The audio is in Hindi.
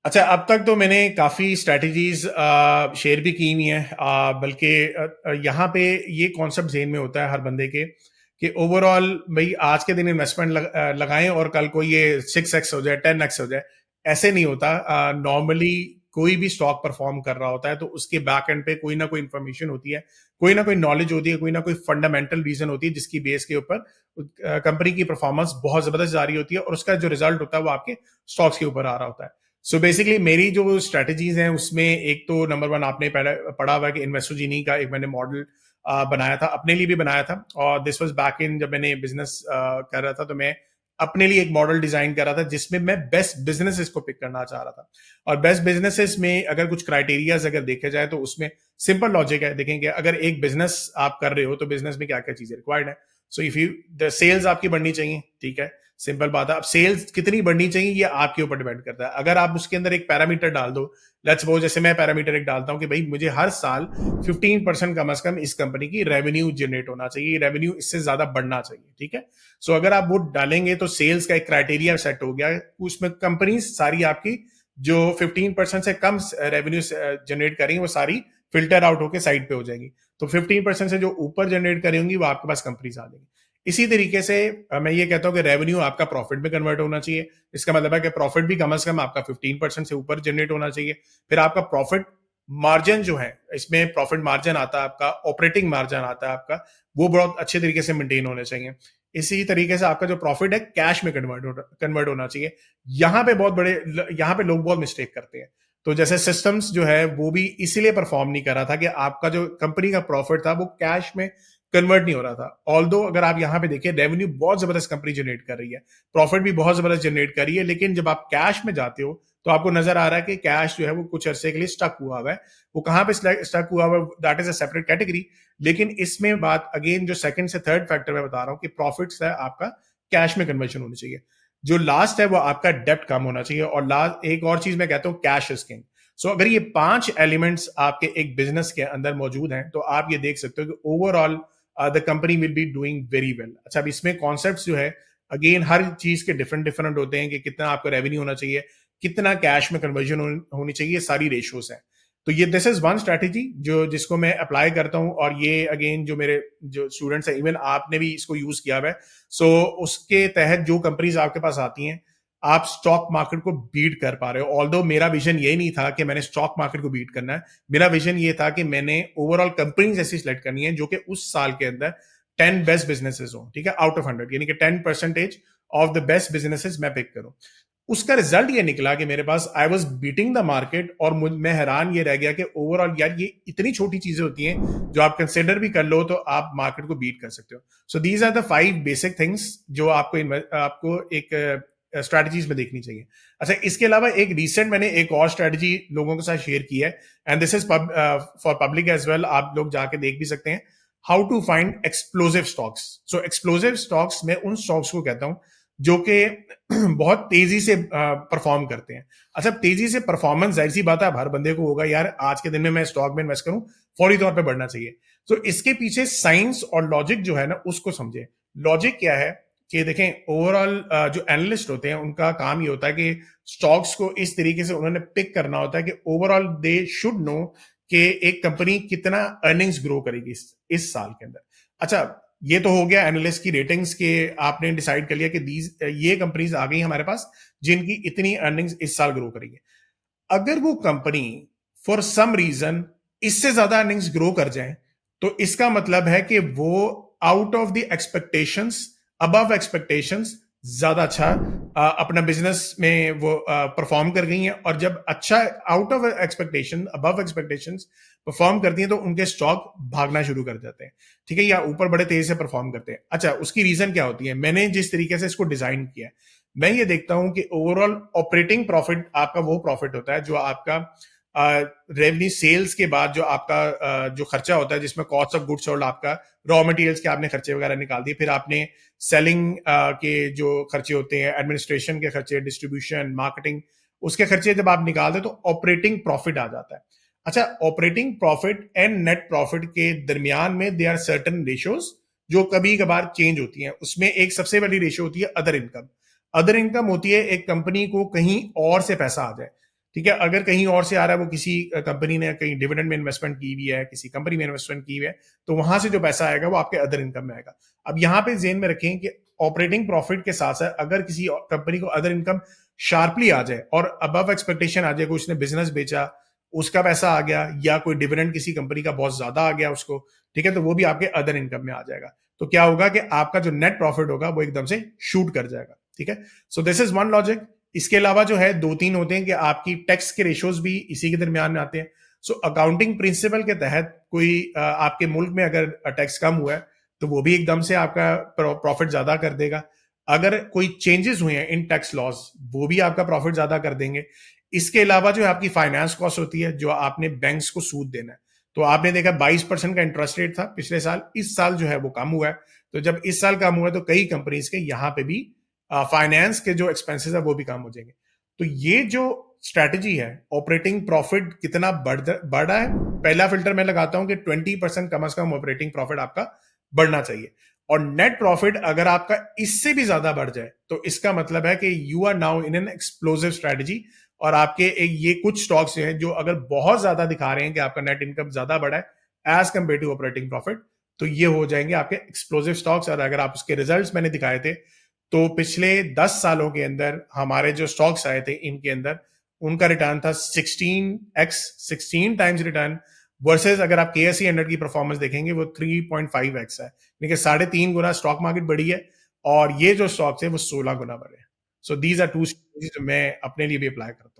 अच्छा, अब तक तो मैंने काफ़ी स्ट्रैटेजीज शेयर भी की हुई हैं, बल्कि यहाँ पे ये कॉन्सेप्ट ज़हन में होता है हर बंदे के कि ओवरऑल भाई आज के दिन इन्वेस्टमेंट लगाएं और कल को ये 6x हो जाए, 10x हो जाए। ऐसे नहीं होता। नॉर्मली कोई भी स्टॉक परफॉर्म कर रहा होता है तो उसके बैक एंड पे कोई ना कोई इंफॉर्मेशन होती है, कोई ना कोई नॉलेज होती है, कोई ना कोई फंडामेंटल रीजन होती है जिसकी बेस के ऊपर कंपनी की परफॉर्मेंस बहुत जबरदस्त जा रही होती है और उसका जो रिजल्ट होता है वो आपके स्टॉक्स के ऊपर आ रहा होता है। सो बेसिकली मेरी जो स्ट्रेटजीज हैं उसमें एक तो नंबर वन आपने पहले पढ़ा हुआ है कि इन्वेस्टोजीनी का एक मैंने मॉडल बनाया था, अपने लिए भी बनाया था। और दिस वाज बैक इन जब मैंने बिजनेस कर रहा था तो मैं अपने लिए एक मॉडल डिजाइन कर रहा था जिसमें मैं बेस्ट बिजनेसेस को पिक करना चाह रहा था। और बेस्ट बिजनेसेस में अगर कुछ क्राइटेरियाज अगर देखे जाए तो उसमें सिंपल लॉजिक है। देखेंगे अगर एक बिजनेस आप कर रहे हो तो बिजनेस में क्या क्या चीजें रिक्वायर्ड है। So if you the sales आपकी बढ़नी चाहिए, ठीक है, सिंपल बात है। अब सेल्स कितनी बढ़नी चाहिए ये आपके ऊपर डिपेंड करता है। अगर आप उसके अंदर एक पैरामीटर डाल दो, लेट्स सपोज जैसे मैं पैरामीटर एक डालता हूं कि भाई मुझे हर साल 15% कम से कम इस कंपनी की रेवेन्यू जनरेट होना चाहिए, रेवेन्यू इससे ज्यादा बढ़ना चाहिए, ठीक है। सो अगर आप वो डालेंगे तो सेल्स का एक क्राइटेरिया सेट हो गया, उसमें कंपनी सारी आपकी जो 15% से कम रेवेन्यू जनरेट करेंगी वो सारी फिल्टर आउट होकर साइड पे हो जाएंगी। तो 15% से जो ऊपर जनरेट करेंगी वो आपके पास कंपनीज आ जाएंगी। इसी तरीके से मैं ये कहता हूं कि रेवेन्यू आपका प्रॉफिट में कन्वर्ट होना चाहिए। इसका मतलब है कि प्रॉफिट भी कम से कम आपका 15% से ऊपर जनरेट होना चाहिए। फिर आपका प्रॉफिट मार्जिन जो है, इसमें प्रॉफिट मार्जिन आता है आपका, ऑपरेटिंग मार्जिन आता है आपका, वो बहुत अच्छे तरीके से मेंटेन होने चाहिए। इसी तरीके से आपका जो प्रॉफिट है कैश में कन्वर्ट होना चाहिए। यहाँ पे बहुत बड़े यहाँ पे लोग बहुत मिस्टेक करते हैं। तो जैसे सिस्टम्स जो है वो भी इसीलिए परफॉर्म नहीं कर रहा था कि आपका जो कंपनी का प्रॉफिट था वो कैश में कन्वर्ट नहीं हो रहा था। ऑल्दो अगर आप यहाँ पे देखिए रेवेन्यू बहुत जबरदस्त कंपनी जनरेट कर रही है, प्रॉफिट भी बहुत जबरदस्त जनरेट कर रही है, लेकिन जब आप कैश में जाते हो तो आपको नजर आ रहा है कि कैश जो है वो कुछ अरसे के लिए स्टक हुआ हुआ है। वो कहाँ पे स्टक हुआ हुआ है, that is a separate category. लेकिन इसमें बात अगेन जो सेकंड से थर्ड फैक्टर मैं बता रहा हूँ कि प्रॉफिट्स है आपका कैश में कन्वर्जन होनी चाहिए। जो लास्ट है वो आपका डेप्ट कम होना चाहिए। और लास्ट एक और चीज मैं कहता हूँ, कैश इज किंग। सो अगर ये 5 एलिमेंट्स आपके एक बिजनेस के अंदर मौजूद हैं तो आप ये देख सकते हो कि overall the company will be doing very well. अच्छा, अब इसमें कॉन्सेप्ट जो है अगेन हर चीज के डिफरेंट डिफरेंट होते हैं कि कितना आपका रेवेन्यू होना चाहिए, कितना कैश में कन्वर्जन होनी चाहिए, सारी रेशियोज हैं। तो ये दिस इज वन स्ट्रैटेजी जो जिसको मैं अप्लाई करता हूं। और ये अगेन जो मेरे जो स्टूडेंट्स हैं, इवन आपने भी इसको यूज किया हुआ है। सो उसके तहत जो कंपनीज आपके पास आती हैं आप स्टॉक मार्केट को बीट कर पा रहे हो। ऑल्दो मेरा विजन ये नहीं था कि मैंने स्टॉक मार्केट को बीट करना है, मेरा विजन ये था कि मैंने ओवरऑल कंपनीज ऐसी सिलेक्ट करनी है जो कि उस साल के अंदर 10 बेस्ट बिजनेसेस हो, ठीक है, आउट ऑफ 100, यानी कि 10% ऑफ द बेस्ट बिजनेसेस मैं पिक करूं। उसका रिजल्ट ये निकला कि मेरे पास I was beating the market. और मैं हैरान ये रह गया कि ओवरऑल यार ये इतनी छोटी चीजें होती हैं जो आप कंसिडर भी कर लो तो आप मार्केट को बीट कर सकते हो। So these are the 5 basic things जो आपको एक स्ट्रैटेजीज में देखनी चाहिए। अच्छा, इसके अलावा एक रिसेंट मैंने एक और स्ट्रैटेजी लोगों के साथ शेयर की है, and this is for public as well, आप लोग जाके देख भी सकते हैं। How to find explosive stocks. So explosive stocks में उन स्टॉक्स को कहता हूं जो कि बहुत तेजी से परफॉर्म करते हैं। अच्छा, तेजी से परफॉर्मेंस जाहिर सी बात है हर बंदे को होगा, यार आज के दिन में मैं स्टॉक में इन्वेस्ट करूं, फौरी तौर पे बढ़ना चाहिए। तो इसके पीछे साइंस और लॉजिक जो है ना उसको समझे। लॉजिक क्या है कि देखें, ओवरऑल जो एनालिस्ट होते हैं उनका काम ये होता है कि स्टॉक्स को इस तरीके से उन्होंने पिक करना होता है कि ओवरऑल दे शुड नो कि एक कंपनी कितना अर्निंग्स ग्रो करेगी इस साल के अंदर। अच्छा, ये तो हो गया एनालिस्ट की रेटिंग्स के, आपने डिसाइड कर लिया कि ये कंपनीज आ गई हमारे पास जिनकी इतनी अर्निंग्स इस साल ग्रो करेगी। अगर वो कंपनी फॉर सम रीजन इससे ज्यादा अर्निंग्स ग्रो कर जाए तो इसका मतलब है कि वो out of the expectations, above expectations ज्यादा अच्छा अपना बिजनेस में वो परफॉर्म कर गई हैं। और जब अच्छा out of expectation, above expectations perform करती हैं तो उनके स्टॉक भागना शुरू कर जाते हैं, ठीक है, या ऊपर बड़े तेजी से परफॉर्म करते हैं। अच्छा, उसकी रीजन क्या होती है? मैंने जिस तरीके से इसको डिजाइन किया है, मैं ये देखता हूं कि ओवरऑल ऑपरेटिंग प्रॉफिट आपका वो प्रॉफिट होता है जो आपका रेवेन्यू सेल्स के बाद जो आपका जो खर्चा होता है, जिसमें कॉस्ट ऑफ गुड्स सोल्ड, आपका रॉ मटेरियल्स के आपने खर्चे वगैरह निकाल दिए, फिर आपने सेलिंग के जो खर्चे होते हैं, एडमिनिस्ट्रेशन के खर्चे, डिस्ट्रीब्यूशन, मार्केटिंग, उसके खर्चे जब आप निकाल दे तो ऑपरेटिंग प्रॉफिट आ जाता है। अच्छा, operating profit and net profit के दरमियान में दे आर सर्टन रेशियोज जो कभी कभार चेंज होती हैं। उसमें एक सबसे बड़ी रेशियो होती है अदर इनकम। अदर इनकम होती है एक कंपनी को कहीं और से पैसा आ जाए। ठीक है, अगर कहीं और से आ रहा है, वो किसी कंपनी ने कहीं डिविडेंड में इन्वेस्टमेंट की हुई है, किसी कंपनी में इन्वेस्टमेंट की हुई है, तो वहां से जो पैसा आएगा वो आपके अदर इनकम में आएगा। अब यहाँ पे जेन में रखें कि ऑपरेटिंग प्रॉफिट के साथ साथ अगर किसी कंपनी को अदर इनकम शार्पली आ जाए और अबव एक्सपेक्टेशन आ जाए, कोई उसने बिजनेस बेचा, उसका पैसा आ गया, या कोई डिविडेंड किसी कंपनी का बहुत ज्यादा आ गया उसको, ठीक है, तो वो भी आपके अदर इनकम में आ जाएगा। तो क्या होगा कि आपका जो नेट प्रॉफिट होगा वो एकदम से शूट कर जाएगा। ठीक है, so this is one logic. इसके अलावा जो है दो तीन होते हैं कि आपकी टैक्स के रेशियोज भी इसी के दरमियान में आते हैं। सो अकाउंटिंग प्रिंसिपल के तहत कोई आपके मुल्क में अगर टैक्स कम हुआ है तो वो भी एकदम से आपका प्रॉफिट ज्यादा कर देगा। अगर कोई चेंजेस हुए हैं इन टैक्स लॉज, वो भी आपका प्रॉफिट ज्यादा कर देंगे। इसके अलावा जो है आपकी फाइनेंस कॉस्ट होती है, जो आपने बैंक्स को सूद देना है, तो आपने देखा 22% का इंटरेस्ट रेट था पिछले साल, इस साल जो है वो कम हुआ है। तो जब इस साल कम हुआ है तो कई कंपनीज के यहाँ पे भी फाइनेंस के जो एक्सपेंसेस है वो भी कम हो जाएंगे। तो ये जो स्ट्रैटेजी है, ऑपरेटिंग प्रॉफिट कितना बढ़ रहा है, पहला फिल्टर मैं लगाता हूं कि 20% कम से कम ऑपरेटिंग प्रॉफिट आपका बढ़ना चाहिए। और नेट प्रॉफिट अगर आपका इससे भी ज्यादा बढ़ जाए तो इसका मतलब है कि you are now in an explosive strategy. और आपके ये कुछ स्टॉक्स हैं जो अगर बहुत ज्यादा दिखा रहे हैं कि आपका नेट इनकम ज्यादा बढ़ा है as compare to operating profit, तो ये हो जाएंगे आपके एक्सप्लोसिव स्टॉक्स। और अगर आप उसके रिजल्ट्स मैंने दिखाए थे, तो पिछले 10 सालों के अंदर हमारे जो स्टॉक्स आए थे इनके अंदर, उनका रिटर्न था 16x, 16 टाइम्स रिटर्न। वर्सेस अगर आप KSE 100 की परफॉर्मेंस देखेंगे वो 3.5x है, यानी कि 3.5 गुना स्टॉक मार्केट बढ़ी है, और ये जो स्टॉक्स है वो 16 गुना बढ़े। So these are two strategies जो मैं अपने लिए भी अप्लाई करता हूँ।